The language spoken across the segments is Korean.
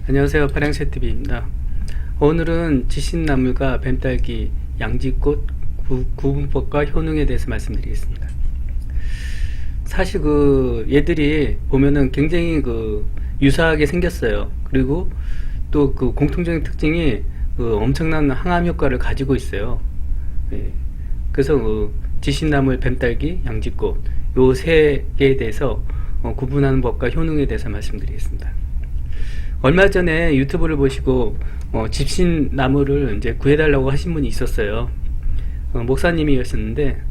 안녕하세요. 파랑새TV입니다. 오늘은 지신나물과 뱀딸기, 양지꽃 구분법과 효능에 대해서 말씀드리겠습니다. 사실 얘들이 보면은 굉장히 유사하게 생겼어요. 그리고 또 공통적인 특징이 엄청난 항암 효과를 가지고 있어요. 예. 그래서 지신나물, 뱀딸기, 양지꽃 요 세 개에 대해서 구분하는 법과 효능에 대해서 말씀드리겠습니다. 얼마 전에 유튜브를 보시고 집신나무를 이제 구해달라고 하신 분이 있었어요. 목사님이었는데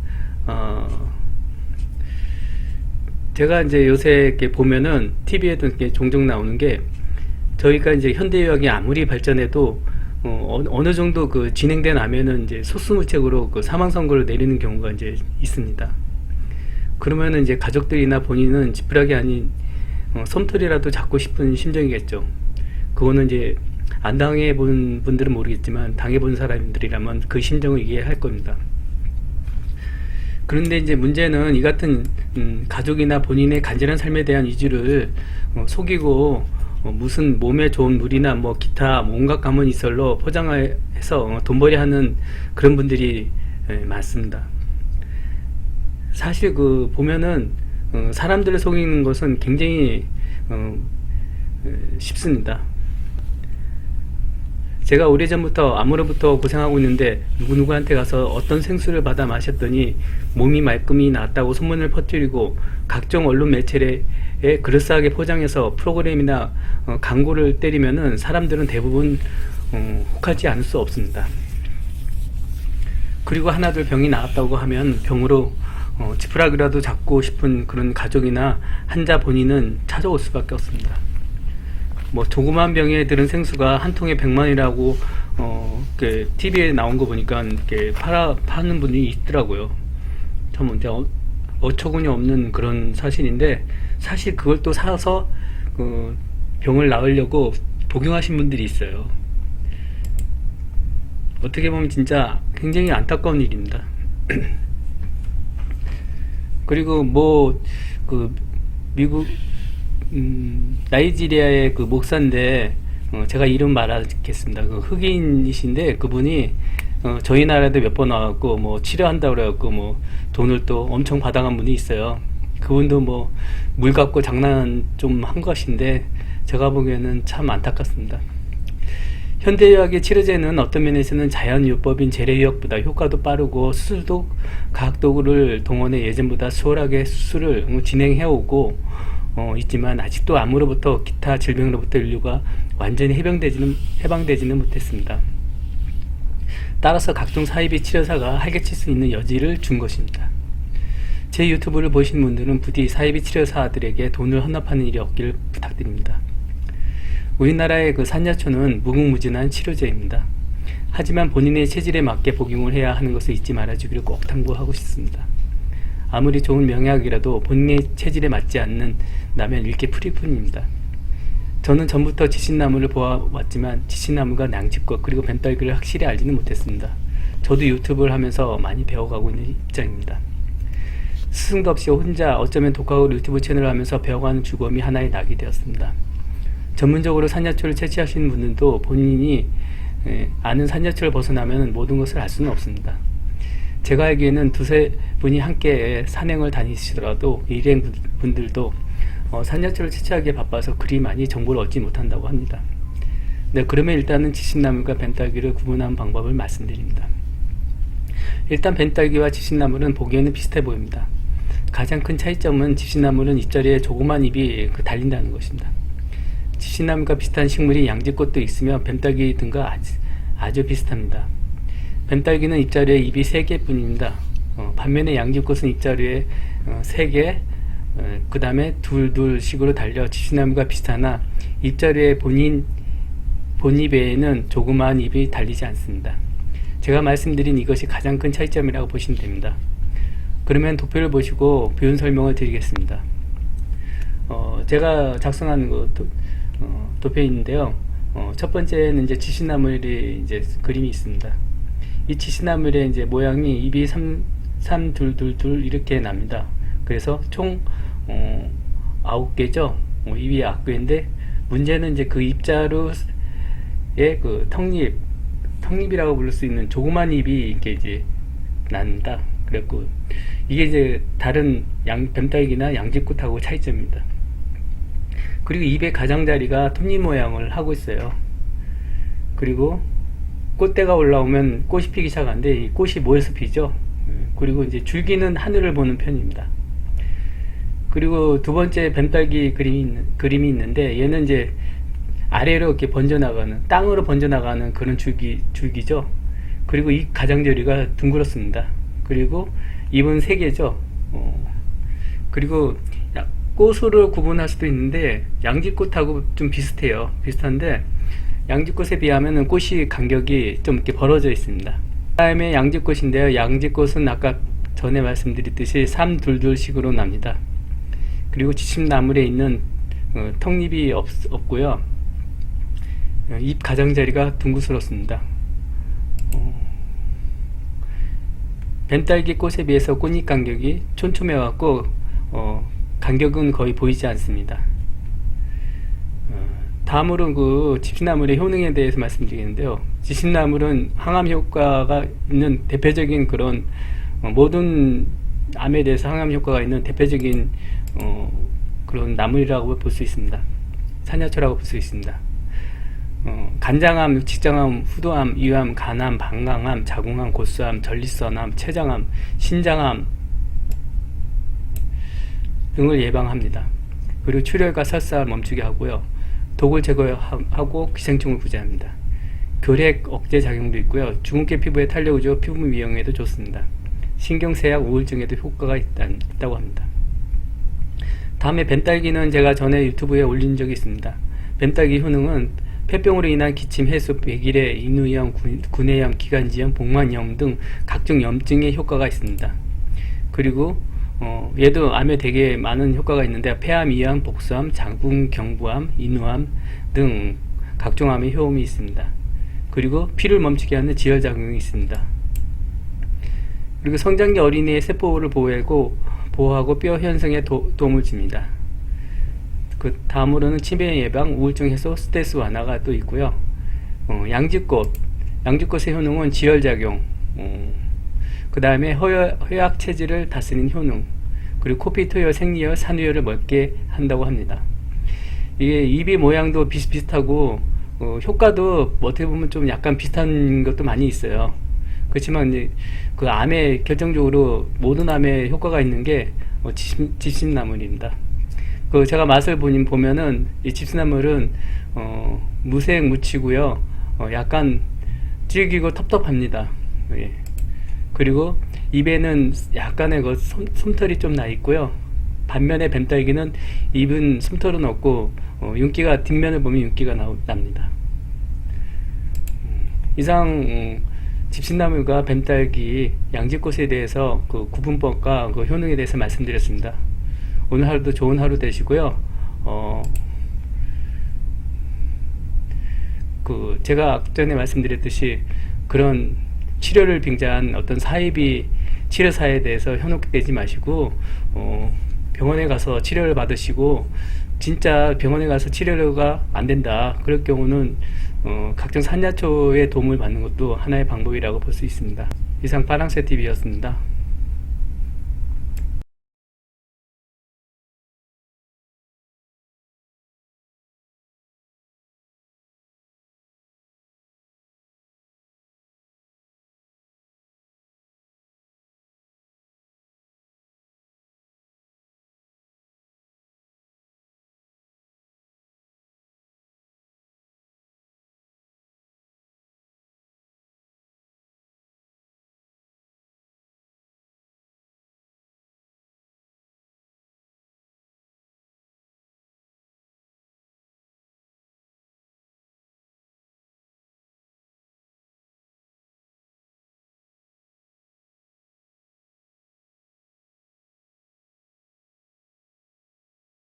제가 이제 요새 이렇게 보면은 TV에도 이렇게 종종 나오는 게, 저희가 이제 현대의학이 아무리 발전해도 어느 정도 진행돼 나면은 이제 속수무책으로 사망 선고를 내리는 경우가 이제 있습니다. 그러면은 이제 가족들이나 본인은 지푸라기 아닌 솜털이라도 잡고 싶은 심정이겠죠. 그거는 이제 안 당해본 분들은 모르겠지만 당해본 사람들이라면 그 심정을 이해할 겁니다. 그런데 이제 문제는 이 같은 가족이나 본인의 간절한 삶에 대한 이주를 속이고 무슨 몸에 좋은 물이나 뭐 기타 온갖 감언이설로 포장해서 돈벌이 하는 그런 분들이 많습니다. 사실 보면은 사람들을 속이는 것은 굉장히 쉽습니다. 제가 오래전부터 암으로부터 고생하고 있는데 누구누구한테 가서 어떤 생수를 받아 마셨더니 몸이 말끔히 나았다고 소문을 퍼뜨리고 각종 언론 매체에 그럴싸하게 포장해서 프로그램이나 광고를 때리면은 사람들은 대부분 혹하지 않을 수 없습니다. 그리고 하나둘 병이 나았다고 하면 병으로 지푸라기라도 잡고 싶은 그런 가족이나 환자 본인은 찾아올 수밖에 없습니다. 뭐 조그만 병에 들은 생수가 한 통에 100만이라고 TV에 나온 거 보니까 이렇게 파는 분이 있더라고요. 참 이제 어처구니 없는 그런 사실인데, 사실 그걸 또 사서 병을 나으려고 복용하신 분들이 있어요. 어떻게 보면 진짜 굉장히 안타까운 일입니다. 그리고 미국 나이지리아의 목사인데 제가 이름 말하겠습니다. 흑인이신데 그분이 저희 나라에도 몇 번 와갖고 뭐 치료한다고 그래갖고 뭐 돈을 또 엄청 받아간 분이 있어요. 그분도 뭐 물 갖고 장난 좀 한 것인데 제가 보기에는 참 안타깝습니다. 현대의학의 치료제는 어떤 면에서는 자연요법인 재래의학보다 효과도 빠르고 수술도 과학도구를 동원해 예전보다 수월하게 수술을 진행해오고 있지만 아직도 암으로부터 기타 질병으로부터 인류가 완전히 해방되지는 못했습니다. 따라서 각종 사이비 치료사가 활개칠 수 있는 여지를 준 것입니다. 제 유튜브를 보신 분들은 부디 사이비 치료사들에게 돈을 헌납하는 일이 없기를 부탁드립니다. 우리나라의 산야초는 무궁무진한 치료제입니다. 하지만 본인의 체질에 맞게 복용을 해야 하는 것을 잊지 말아주기를 꼭 당부하고 싶습니다. 아무리 좋은 명약이라도 본인의 체질에 맞지 않는다면 읽기 풀일 뿐입니다. 저는 전부터 지신나무를 보아왔지만 지신나무가 양지꽃 그리고 뱀딸기를 확실히 알지는 못했습니다. 저도 유튜브를 하면서 많이 배워가고 있는 입장입니다. 스승도 없이 혼자 어쩌면 독학으로 유튜브 채널을 하면서 배워가는 주검이 하나의 낙이 되었습니다. 전문적으로 산야초를 채취하시는 분들도 본인이 아는 산야초를 벗어나면 모든 것을 알 수는 없습니다. 제가 알기에는 두세 분이 함께 산행을 다니시더라도 일행분들도 산야초를 채취하기에 바빠서 그리 많이 정보를 얻지 못한다고 합니다. 네, 그러면 일단은 지신나물과 뱀딸기를 구분하는 방법을 말씀드립니다. 일단 뱀딸기와 지신나물은 보기에는 비슷해 보입니다. 가장 큰 차이점은 지신나물은 잎자리에 조그만 잎이 달린다는 것입니다. 지신나물과 비슷한 식물이 양지꽃도 있으며 뱀딸기 등과 아주 비슷합니다. 뱀딸기는 잎자리에 잎이 3개 뿐입니다. 반면에 양지꽃은 잎자리에 3개, 그 다음에 둘씩으로 달려 지신나물과 비슷하나 잎자리에 본잎에는 조그마한 잎이 달리지 않습니다. 제가 말씀드린 이것이 가장 큰 차이점이라고 보시면 됩니다. 그러면 도표를 보시고 비율 설명을 드리겠습니다. 제가 작성한 도표인데요. 첫 번째는 이제 지신나물이 이제 그림이 있습니다. 이 지신나물의 이제 모양이 입이 3둘둘둘 이렇게 납니다. 그래서 총 9개죠. 입이 9개인데 문제는 이제 그 입자루의 그 턱잎이라고 부를 수 있는 조그만 잎이 이렇게 이제 난다. 그랬고 이게 이제 다른 뱀딸기나 양지꽃하고 차이점입니다. 그리고 잎의 가장자리가 톱니 모양을 하고 있어요. 그리고 꽃대가 올라오면 꽃이 피기 시작하는데 이 꽃이 모여서 피죠. 그리고 이제 줄기는 하늘을 보는 편입니다. 그리고 두 번째 뱀딸기 그림이 있는데 얘는 이제 아래로 이렇게 번져나가는, 땅으로 번져나가는 그런 줄기죠. 그리고 이 가장자리가 둥그렇습니다. 그리고 잎은 3개죠. 그리고 꽃으로 구분할 수도 있는데 양지꽃하고 좀 비슷해요. 비슷한데 양지꽃에 비하면 꽃이 간격이 좀 이렇게 벌어져 있습니다. 그 다음에 양지꽃인데요. 양지꽃은 아까 전에 말씀드렸듯이 3둘둘식으로 납니다. 그리고 지침나물에 있는 턱잎이 없고요. 잎 가장자리가 둥그스럽습니다. 뱀딸기 꽃에 비해서 꽃잎 간격이 촘촘해 갖고 간격은 거의 보이지 않습니다. 다음으로는 그 집신나물의 효능에 대해서 말씀드리겠는데요. 집신나물은 항암 효과가 있는 대표적인 그런 모든 암에 대해서 항암 효과가 있는 대표적인 그런 나물이라고 볼 수 있습니다. 산야초라고 볼 수 있습니다. 간장암, 직장암, 후두암, 위암, 간암, 방광암, 자궁암, 고수암, 전립선암, 췌장암, 신장암 등을 예방합니다. 그리고 출혈과 설사를 멈추게 하고요. 독을 제거하고 기생충을 구제합니다. 결핵 억제 작용도 있고요. 주근깨 피부의 탄력 우조, 피부 미용에도 좋습니다. 신경쇠약, 우울증에도 효과가 있다고 합니다. 다음에 뱀딸기는 제가 전에 유튜브에 올린 적이 있습니다. 뱀딸기 효능은 폐병으로 인한 기침 해소, 백일해, 인후염, 구내염, 기관지염, 복막염 등 각종 염증에 효과가 있습니다. 그리고 얘도 암에 되게 많은 효과가 있는데 폐암, 이암, 복수암, 자궁경부암, 인후암 등 각종 암에 효험이 있습니다. 그리고 피를 멈추게 하는 지혈작용이 있습니다. 그리고 성장기 어린이의 세포를 보호하고 뼈 형성에 도움을 줍니다. 그 다음으로는 치매 예방, 우울증 해소, 스트레스 완화가 또 있고요. 양지꽃의 효능은 지혈작용, 그 다음에 허약 체질을 다스리는 효능, 그리고 코피, 토열, 생리열, 산후열을 멎게 한다고 합니다. 이게 잎의 모양도 비슷비슷하고 효과도 어떻게 보면 좀 약간 비슷한 것도 많이 있어요. 그렇지만 이제 그 암에 결정적으로 모든 암에 효과가 있는 게 집신나물입니다. 그 제가 맛을 보면은 이 집신나물은 무색 무치고요. 약간 질기고 텁텁합니다. 예. 그리고 입에는 약간의 그 솜털이 좀 나 있고요. 반면에 뱀딸기는 입은 솜털은 없고 윤기가 뒷면을 보면 윤기가 납니다. 이상 집신나물과 뱀딸기, 양지꽃에 대해서 그 구분법과 그 효능에 대해서 말씀드렸습니다. 오늘 하루도 좋은 하루 되시고요. 그 제가 전에 말씀드렸듯이 그런 치료를 빙자한 어떤 사이비 치료사에 대해서 현혹되지 마시고 병원에 가서 치료를 받으시고 진짜 병원에 가서 치료가 안 된다 그럴 경우는 각종 산야초의 도움을 받는 것도 하나의 방법이라고 볼 수 있습니다. 이상 파랑새TV였습니다.